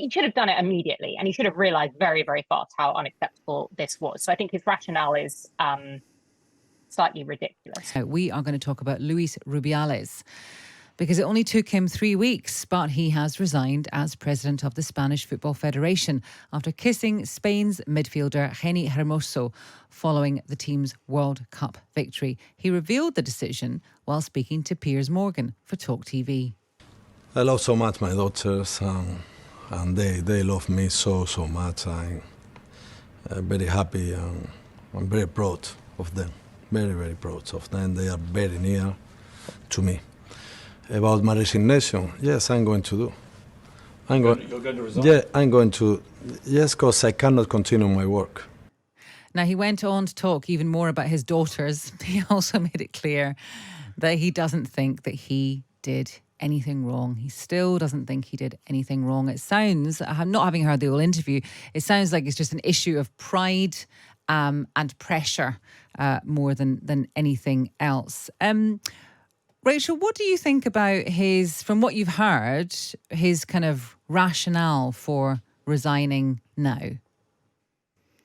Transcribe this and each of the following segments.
he should have done it immediately, and he should have realized very, very fast how unacceptable this was. So I think his rationale is slightly ridiculous. We are going to talk about Luis Rubiales, because it only took him 3 weeks, but he has resigned as president of the Spanish Football Federation after kissing Spain's midfielder Jenni Hermoso following the team's World Cup victory. He revealed the decision while speaking to Piers Morgan for Talk TV. I love so much my daughters, and they love me so much. I'm very happy, and I'm very proud of them. Very, very proud of them. They are very near to me. About my resignation, yes, I'm going to do. You're going to resign? Yeah, I'm going to. Yes, because I cannot continue my work. Now, he went on to talk even more about his daughters. He also made it clear that he doesn't think that he did anything wrong. He still doesn't think he did anything wrong. It sounds, not having heard the whole interview, it sounds like it's just an issue of pride and pressure more than anything else. Rachel, what do you think about from what you've heard, his kind of rationale for resigning now?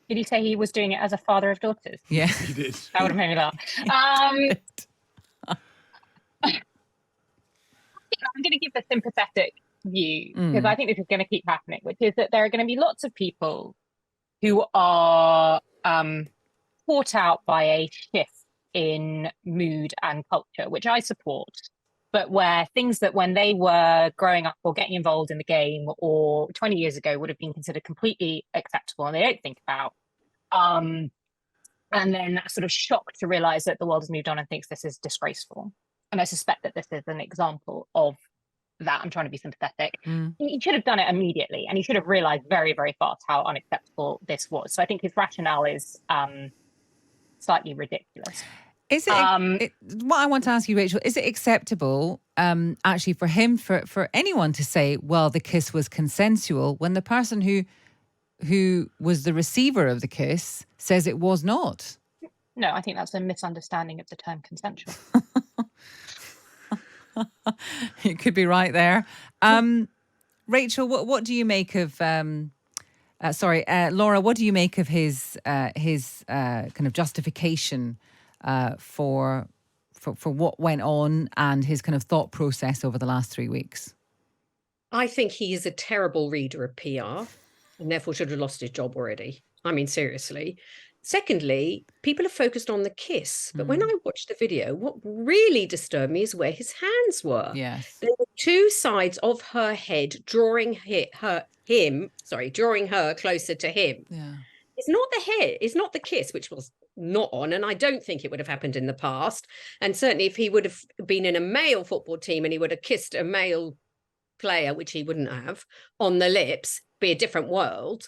Did he say he was doing it as a father of daughters? Yeah. He did. That would have made me laugh. I'm going to give the sympathetic view, because I think this is going to keep happening, which is that there are going to be lots of people who are caught out by a shift in mood and culture, which I support, but where things that when they were growing up or getting involved in the game or 20 years ago would have been considered completely acceptable and they don't think about. And then that sort of shock to realize that the world has moved on and thinks this is disgraceful. And I suspect that this is an example of that. I'm trying to be sympathetic. He should have done it immediately, and he should have realized very, very fast how unacceptable this was. So I think his rationale is slightly ridiculous. Is it, what I want to ask you, Rachel, is it acceptable actually for him, for anyone to say, well, the kiss was consensual, when the person who was the receiver of the kiss says it was not? No, I think that's a misunderstanding of the term consensual. You could be right there. Rachel, what do you make of... Laura, what do you make of his kind of justification for what went on and his kind of thought process over the last 3 weeks? I think he is a terrible reader of PR and therefore should have lost his job already. I mean, seriously. Secondly, people are focused on the kiss. But when I watched the video, what really disturbed me is where his hands were. Yes. There were two sides of her head drawing her closer to him. Yeah. It's not the head, it's not the kiss, which was not on, and I don't think it would have happened in the past. And certainly if he would have been in a male football team and he would have kissed a male player, which he wouldn't have, on the lips, be a different world.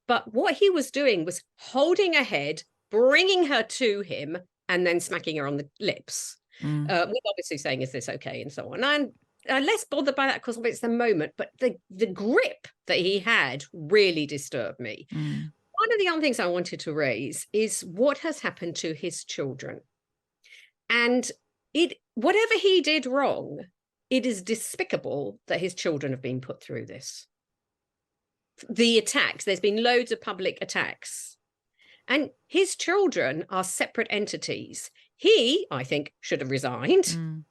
But what he was doing was holding her head, bringing her to him, and then smacking her on the lips. With obviously saying, is this okay, and so on. And I'm less bothered by that because it's the moment, but the grip that he had really disturbed me. One of the other things I wanted to raise is what has happened to his children. And whatever he did wrong, it is despicable that his children have been put through this. The attacks, there's been loads of public attacks. And his children are separate entities. He, I think, should have resigned.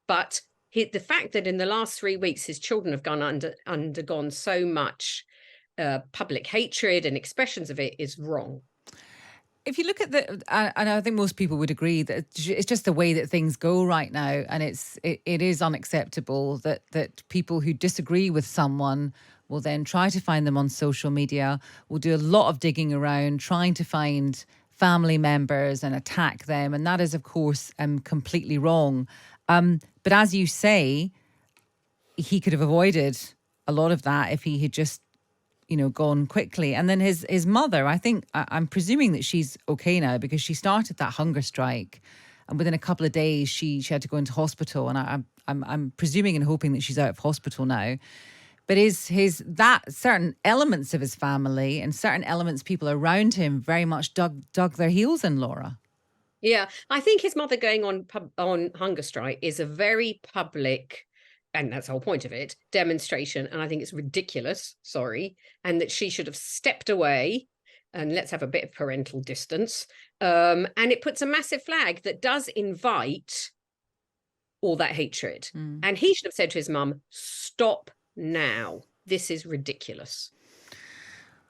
But the fact that in the last 3 weeks, his children have undergone so much public hatred and expressions of it is wrong. If you look at and I think most people would agree that it's just the way that things go right now, and it is unacceptable that people who disagree with someone will then try to find them on social media, will do a lot of digging around, trying to find family members and attack them, and that is, of course, completely wrong. But as you say, he could have avoided a lot of that if he had just gone quickly. And then his mother, I think, I'm presuming that she's okay now because she started that hunger strike, and within a couple of days she had to go into hospital. And I'm presuming and hoping that she's out of hospital now. But that certain elements of his family and certain elements people around him very much dug their heels in, Laura? Yeah, I think his mother going on hunger strike is a very public and that's the whole point of it, demonstration. And I think it's ridiculous, sorry, and that she should have stepped away and let's have a bit of parental distance. And it puts a massive flag that does invite all that hatred. And he should have said to his mum, stop now. This is ridiculous.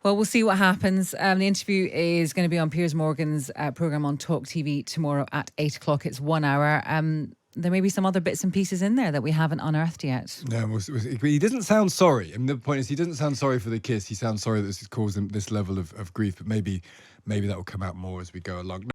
Well, we'll see what happens. The interview is going to be on Piers Morgan's programme on Talk TV tomorrow at 8 o'clock. It's 1 hour. There may be some other bits and pieces in there that we haven't unearthed yet. No, he doesn't sound sorry. And the point is, he doesn't sound sorry for the kiss. He sounds sorry that this has caused him this level of grief. But maybe that will come out more as we go along.